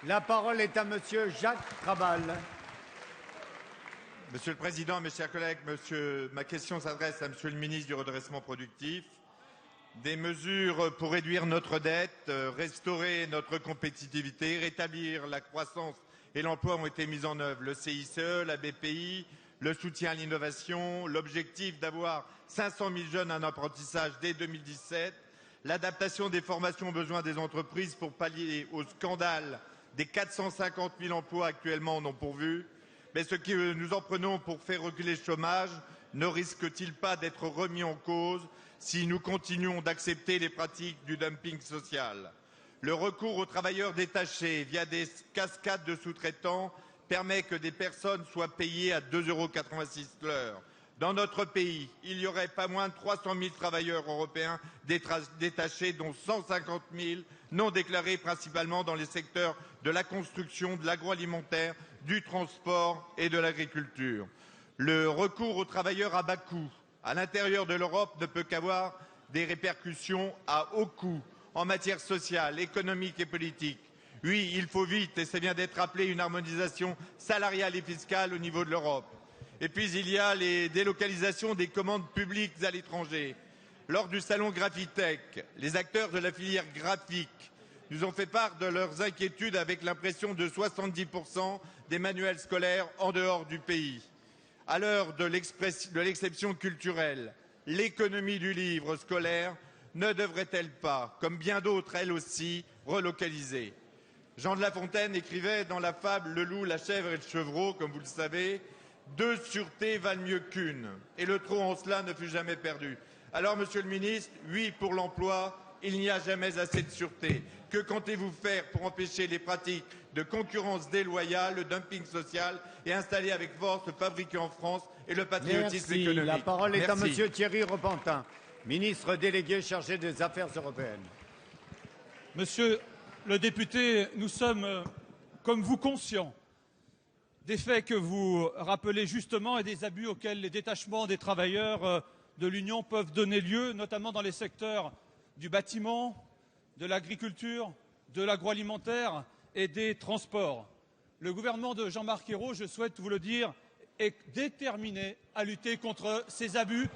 La parole est à Monsieur Jacques Krabal. Monsieur le Président, mes chers collègues, ma question s'adresse à Monsieur le ministre du Redressement productif. Des mesures pour réduire notre dette, restaurer notre compétitivité, rétablir la croissance et l'emploi ont été mises en œuvre. Le CICE, la BPI, le soutien à l'innovation, l'objectif d'avoir 500 000 jeunes en apprentissage dès 2017, l'adaptation des formations aux besoins des entreprises pour pallier au scandale des 450 000 emplois actuellement non pourvus. Mais ce que nous en prenons pour faire reculer le chômage ne risque-t-il pas d'être remis en cause si nous continuons d'accepter les pratiques du dumping social? Le recours aux travailleurs détachés via des cascades de sous-traitants permet que des personnes soient payées à 2,86 € l'heure. Dans notre pays, il y aurait pas moins de 300 000 travailleurs européens détachés, dont 150 000 non déclarés, principalement dans les secteurs de la construction, de l'agroalimentaire, du transport et de l'agriculture. Le recours aux travailleurs à bas coût à l'intérieur de l'Europe ne peut qu'avoir des répercussions à haut coût en matière sociale, économique et politique. Oui, il faut vite, et c'est bien d'être rappelé, une harmonisation salariale et fiscale au niveau de l'Europe. Et puis il y a les délocalisations des commandes publiques à l'étranger. Lors du salon Graphitech, les acteurs de la filière graphique nous ont fait part de leurs inquiétudes avec l'impression de 70% des manuels scolaires en dehors du pays. À l'heure de l'exception culturelle, l'économie du livre scolaire ne devrait-elle pas, comme bien d'autres elle aussi, relocaliser? Jean de La Fontaine écrivait dans la fable Le loup, la chèvre et le chevreau, comme vous le savez, 2 sûretés valent mieux qu'1, et le trop en cela ne fut jamais perdu. Alors, Monsieur le ministre, oui pour l'emploi, il n'y a jamais assez de sûreté. Que comptez-vous faire pour empêcher les pratiques de concurrence déloyale, le dumping social et installer avec force le fabriqué en France et le patriotisme économique? La parole est à Monsieur Thierry Repentin, ministre délégué chargé des Affaires européennes. Monsieur le député, nous sommes, comme vous, conscients des faits que vous rappelez justement et des abus auxquels les détachements des travailleurs de l'Union peuvent donner lieu, notamment dans les secteurs du bâtiment, de l'agriculture, de l'agroalimentaire et des transports. Le gouvernement de Jean-Marc Ayrault, je souhaite vous le dire, est déterminé à lutter contre ces abus.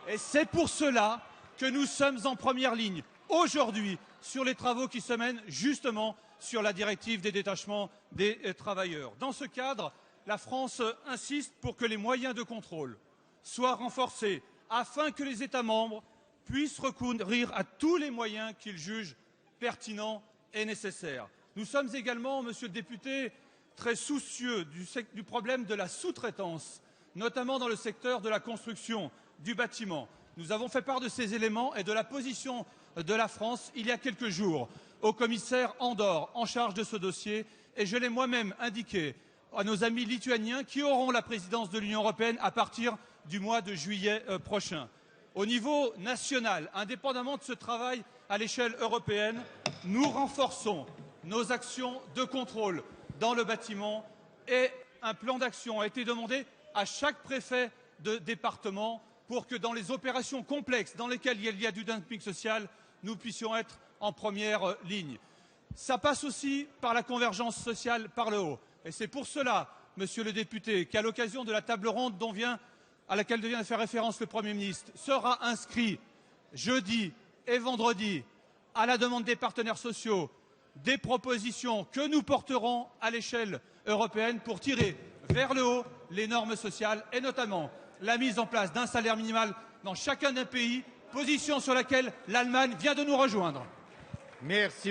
Et c'est pour cela que nous sommes en première ligne aujourd'hui sur les travaux qui se mènent justement sur la directive des détachements des travailleurs. Dans ce cadre, la France insiste pour que les moyens de contrôle soient renforcés afin que les États membres puissent recourir à tous les moyens qu'ils jugent pertinents et nécessaires. Nous sommes également, monsieur le député, très soucieux du problème de la sous-traitance, notamment dans le secteur de la construction, du bâtiment. Nous avons fait part de ces éléments et de la position de la France il y a quelques jours au commissaire Andor en charge de ce dossier, et je l'ai moi-même indiqué à nos amis lituaniens qui auront la présidence de l'Union européenne à partir du mois de juillet prochain. Au niveau national, indépendamment de ce travail à l'échelle européenne, nous renforçons nos actions de contrôle dans le bâtiment et un plan d'action a été demandé à chaque préfet de département pour que dans les opérations complexes dans lesquelles il y a du dumping social, nous puissions être en première ligne. Ça passe aussi par la convergence sociale par le haut. Et c'est pour cela, monsieur le député, qu'à l'occasion de la table ronde à laquelle vient de faire référence le Premier ministre, sera inscrit jeudi et vendredi, à la demande des partenaires sociaux, des propositions que nous porterons à l'échelle européenne pour tirer vers le haut les normes sociales et notamment la mise en place d'un salaire minimal dans chacun des pays, position sur laquelle l'Allemagne vient de nous rejoindre. Merci.